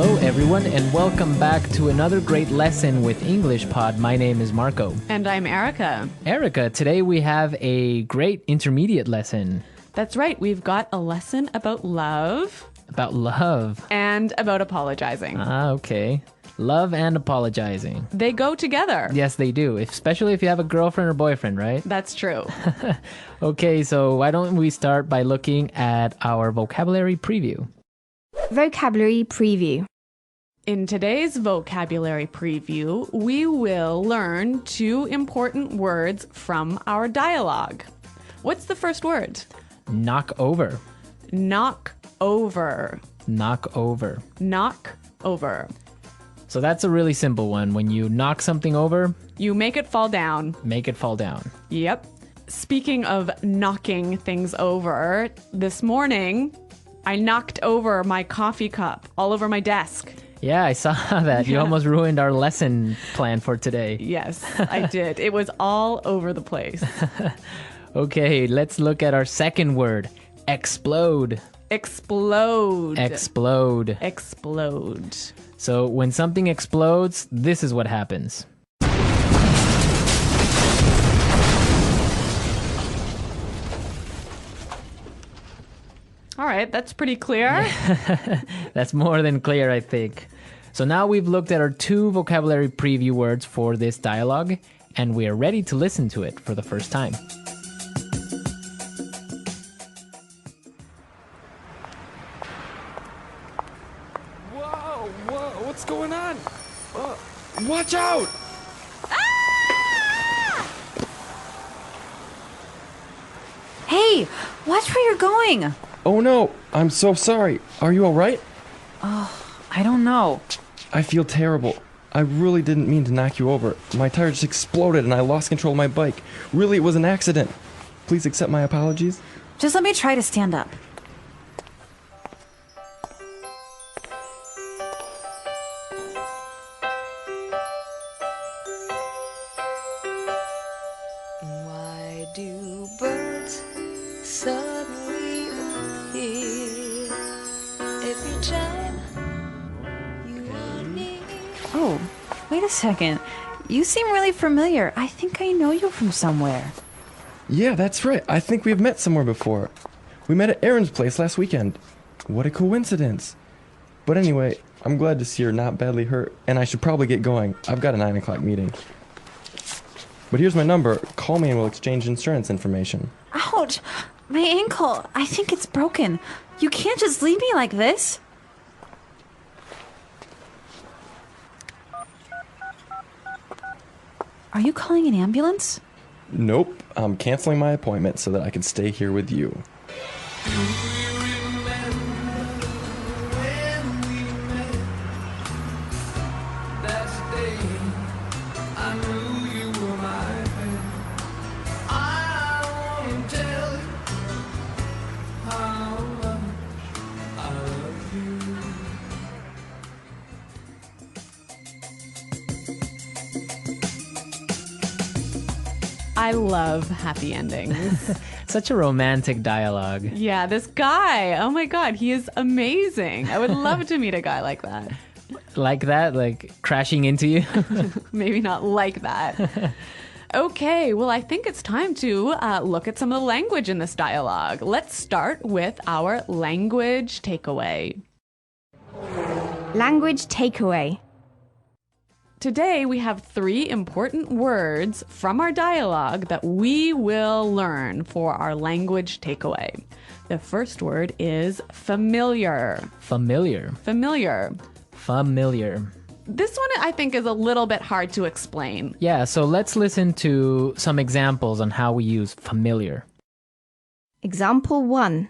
Hello, everyone, and welcome back to another great lesson with EnglishPod. My name is Marco. And I'm Erica. Erica, today we have a great intermediate lesson. That's right. We've got a lesson about love. About love. And about apologizing. Okay. Love and apologizing. They go together. Yes, they do, especially if you have a girlfriend or boyfriend, right? That's true. Okay, so why don't we start by looking at our vocabulary preview. Vocabulary preview. In today's vocabulary preview, we will learn 2 important words from our dialogue. What's the first word? Knock over. Knock over. Knock over. Knock over. So that's a really simple one. When you knock something over, You make it fall down. make it fall down. Yep. Speaking of knocking things over, this morning I knocked over my coffee cup all over my desk. Yeah, I saw that. You almost ruined our lesson plan for today. Yes, I did. It was all over the place. Okay, let's look at our second word. Explode. Explode. Explode. Explode. So when something explodes, this is what happens. All right, that's pretty clear. That's more than clear, I think. So now we've looked at our 2 vocabulary preview words for this dialogue, and we are ready to listen to it for the first time. Whoa, what's going on? Watch out! Hey, watch where you're going. Oh no, I'm so sorry. Are you alright? I don't know. I feel terrible. I really didn't mean to knock you over. My tire just exploded and I lost control of my bike. Really, it was an accident. Please accept my apologies. Just let me try to stand up. Why do birds suddenly appear every time you are near? Oh, wait a second. You seem really familiar. I think I know you from somewhere. Yeah, that's right. I think we've met somewhere before. We met at Aaron's place last weekend. What a coincidence. But anyway, I'm glad to see you're not badly hurt, and I should probably get going. I've got a 9 o'clock meeting. But here's my number. Call me and we'll exchange insurance information. Ouch! My ankle. I think it's broken. You can't just leave me like this. Are you calling an ambulance? Nope, I'm canceling my appointment so that I can stay here with you. I love happy endings. Such a romantic dialogue. Yeah, this guy. Oh my God, he is amazing. I would love to meet a guy like that. Like that, like crashing into you. Maybe not like that. Okay, well, I think it's time to look at some of the language in this dialogue. Let's start with our language takeaway. Language takeaway. Today, we have 3 important words from our dialogue that we will learn for our language takeaway. The first word is familiar. Familiar. Familiar. Familiar. This one, I think, is a little bit hard to explain. Yeah, so let's listen to some examples on how we use familiar. Example 1.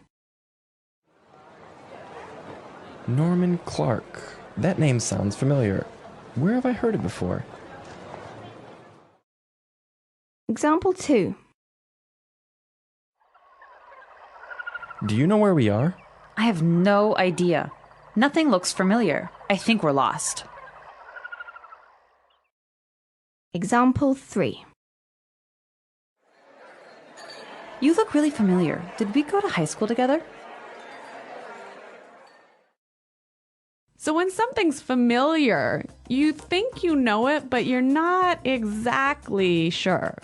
Norman Clark. That name sounds familiar. Where have I heard it before? Example 2. Do you know where we are? I have no idea. Nothing looks familiar. I think we're lost. Example 3. You look really familiar. Did we go to high school together? So when something's familiar, you think you know it, but you're not exactly sure.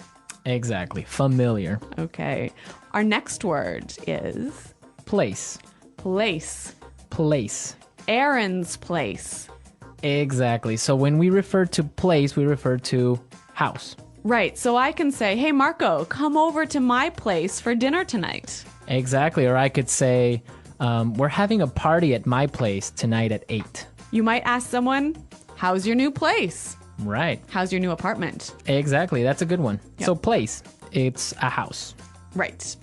Exactly. Familiar. Okay. Our next word is Place. place. Place. Aaron's place. Exactly. So when we refer to place, we refer to house. Right. So I can say, hey, Marco, come over to my place for dinner tonight. Exactly. Or I could say, we're having a party at my place tonight at 8. You might ask someone, how's your new place? Right. How's your new apartment? Exactly. That's a good one. Yep. So place, it's a house. Right.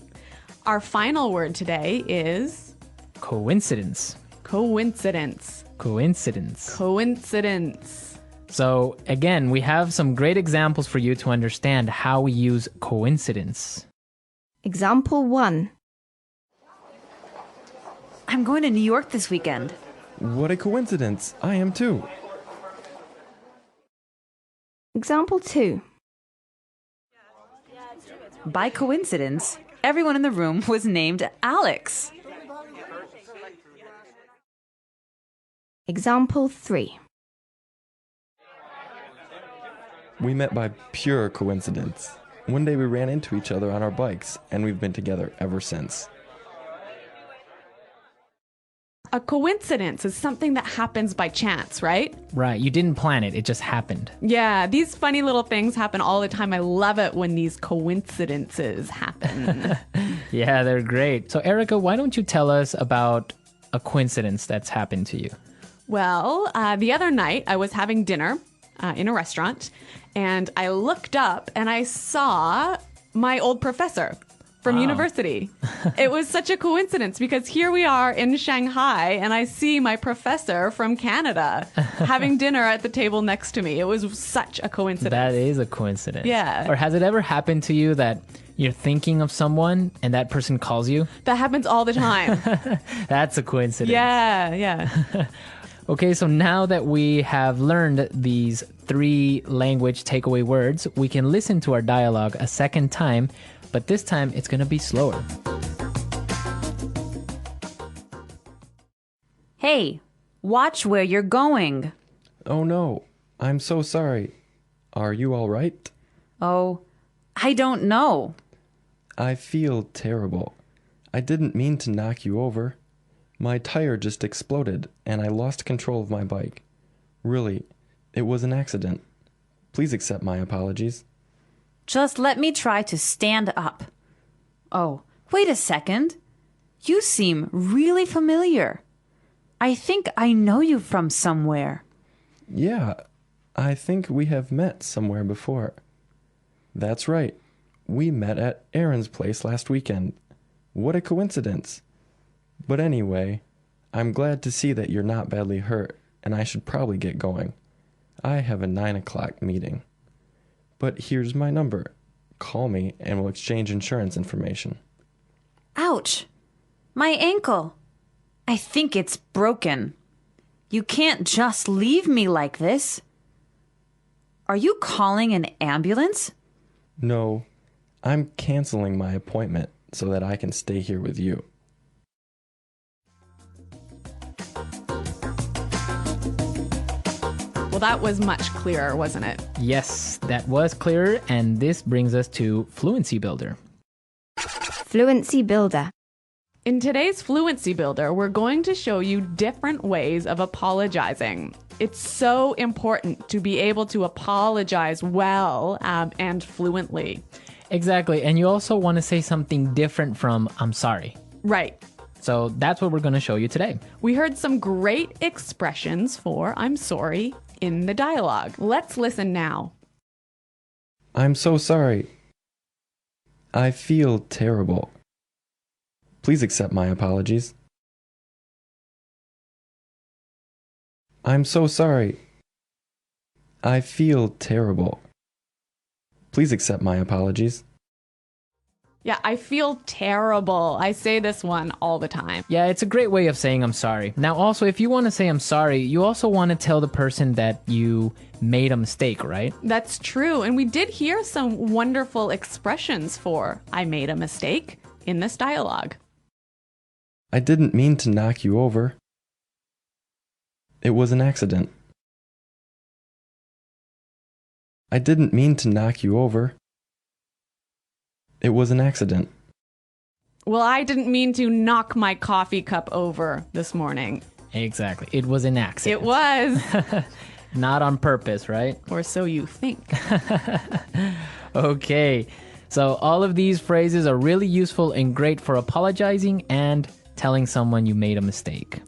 Our final word today is Coincidence. coincidence. Coincidence. Coincidence. So again, we have some great examples for you to understand how we use coincidence. Example 1. I'm going to New York this weekend. What a coincidence. I am too. Example 2. By coincidence, everyone in the room was named Alex. Example 3. We met by pure coincidence. One day we ran into each other on our bikes, and we've been together ever since. A coincidence is something that happens by chance, right? Right. You didn't plan it. It just happened. Yeah, these funny little things happen all the time. I love it when these coincidences happen. Yeah, they're great. So Erica, why don't you tell us about a coincidence that's happened to you? Well, the other night I was having dinner in a restaurant and I looked up and I saw my old professor from university. It was such a coincidence because here we are in Shanghai and I see my professor from Canada having dinner at the table next to me. It was such a coincidence. That is a coincidence. Yeah. Or has it ever happened to you that you're thinking of someone and that person calls you? That happens all the time. That's a coincidence. Yeah. Okay, so now that we have learned these 3 language takeaway words, we can listen to our dialogue a second time, but this time it's going to be slower. Hey, watch where you're going. Oh no, I'm so sorry. Are you all right? Oh, I don't know. I feel terrible. I didn't mean to knock you over. My tire just exploded and I lost control of my bike. Really, it was an accident. Please accept my apologies. Just let me try to stand up. Oh, wait a second. You seem really familiar. I think I know you from somewhere. Yeah, I think we have met somewhere before. That's right. We met at Aaron's place last weekend. What a coincidence. But anyway, I'm glad to see that you're not badly hurt, and I should probably get going. I have a 9 o'clock meeting. But here's my number. Call me and we'll exchange insurance information. Ouch! My ankle. I think it's broken. You can't just leave me like this. Are you calling an ambulance? No, I'm canceling my appointment so that I can stay here with you. Well, that was much clearer, wasn't it? Yes, that was clearer, and this brings us to Fluency Builder. Fluency Builder. In today's Fluency Builder, we're going to show you different ways of apologizing. It's so important to be able to apologize well and fluently. Exactly, and you also want to say something different from I'm sorry. Right. So that's what we're going to show you today. We heard some great expressions for I'm sorry in the dialogue. Let's listen now. I'm so sorry. I feel terrible. Please accept my apologies. I'm so sorry. I feel terrible. Please accept my apologies. Yeah, I feel terrible. I say this one all the time. Yeah, it's a great way of saying I'm sorry. Now, also, if you want to say I'm sorry, you also want to tell the person that you made a mistake, right? That's true. And we did hear some wonderful expressions for I made a mistake in this dialogue. I didn't mean to knock you over. It was an accident. I didn't mean to knock you over. It was an accident. Well, I didn't mean to knock my coffee cup over this morning. Exactly. It was an accident. It was. Not on purpose, right? Or so you think. Okay. So all of these phrases are really useful and great for apologizing and telling someone you made a mistake.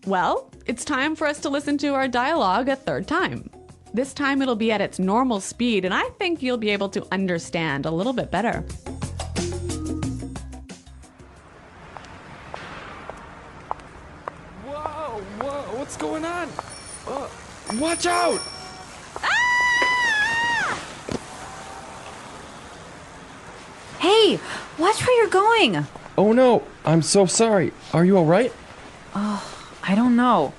Well, it's time for us to listen to our dialogue a third time. This time it'll be at its normal speed, and I think you'll be able to understand a little bit better. Whoa, what's going on? Watch out! Hey, watch where you're going. Oh no, I'm so sorry. Are you alright? I don't know.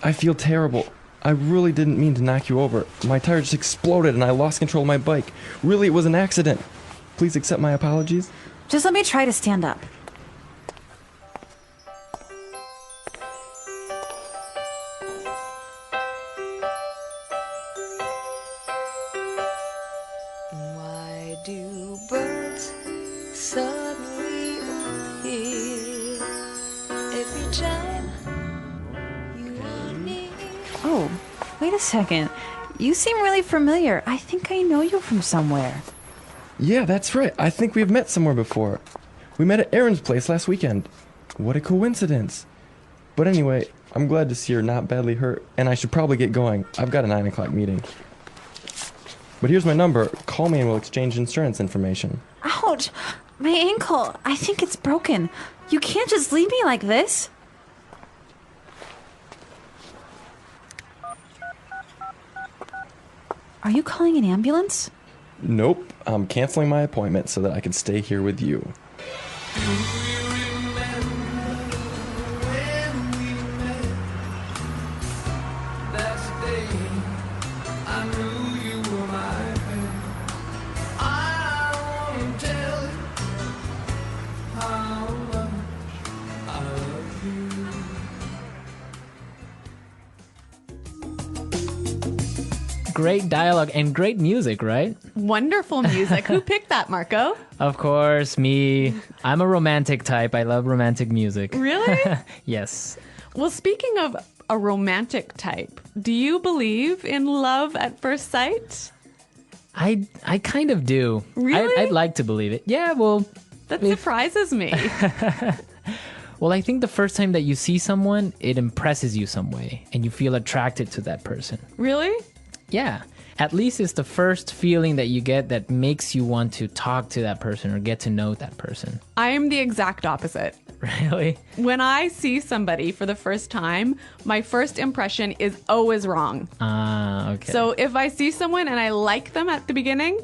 I feel terrible. I really didn't mean to knock you over. My tire just exploded and I lost control of my bike. Really, it was an accident. Please accept my apologies. Just let me try to stand up. Why do birds suddenly appear every time you are near? Oh, wait a second. You seem really familiar. I think I know you from somewhere. Yeah, that's right. I think we've met somewhere before. We met at Aaron's place last weekend. What a coincidence. But anyway, I'm glad to see you're not badly hurt, and I should probably get going. I've got a 9 o'clock meeting. But here's my number. Call me and we'll exchange insurance information. Ouch! My ankle. I think it's broken. You can't just leave me like this. Are you calling an ambulance? Nope, I'm canceling my appointment so that I can stay here with you. Great dialogue and great music, right? Wonderful music. Who picked that, Marco? Of course, me. I'm a romantic type. I love romantic music. Really? Yes. Well, speaking of a romantic type, do you believe in love at first sight? I kind of do. Really? I'd like to believe it. Yeah, well, That surprises me. well, I think the first time that you see someone, it impresses you some way and you feel attracted to that person. Really? Yeah. At least it's the first feeling that you get that makes you want to talk to that person or get to know that person. I am the exact opposite. Really? When I see somebody for the first time, my first impression is always wrong. Ah, okay. So if I see someone and I like them at the beginning,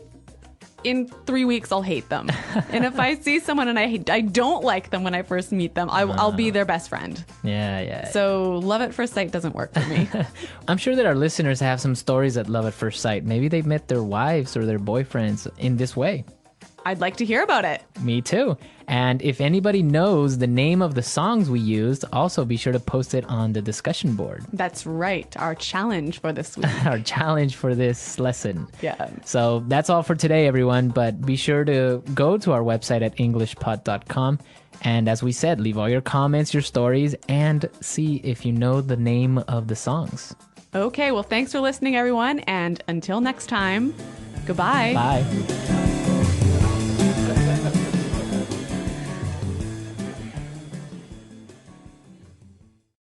in 3 weeks I'll hate them. And if I see someone and I don't like them when I first meet them, I'll be their best friend. Yeah. So love at first sight doesn't work for me. I'm sure that our listeners have some stories at love at first sight. Maybe they've met their wives or their boyfriends in this way. I'd like to hear about it. Me too. And if anybody knows the name of the songs we used, also be sure to post it on the discussion board. That's right. Our challenge for this week. Our challenge for this lesson. Yeah. So that's all for today, everyone. But be sure to go to our website at EnglishPod365.com. And as we said, leave all your comments, your stories, and see if you know the name of the songs. Okay, well, thanks for listening, everyone. And until next time, goodbye. Bye.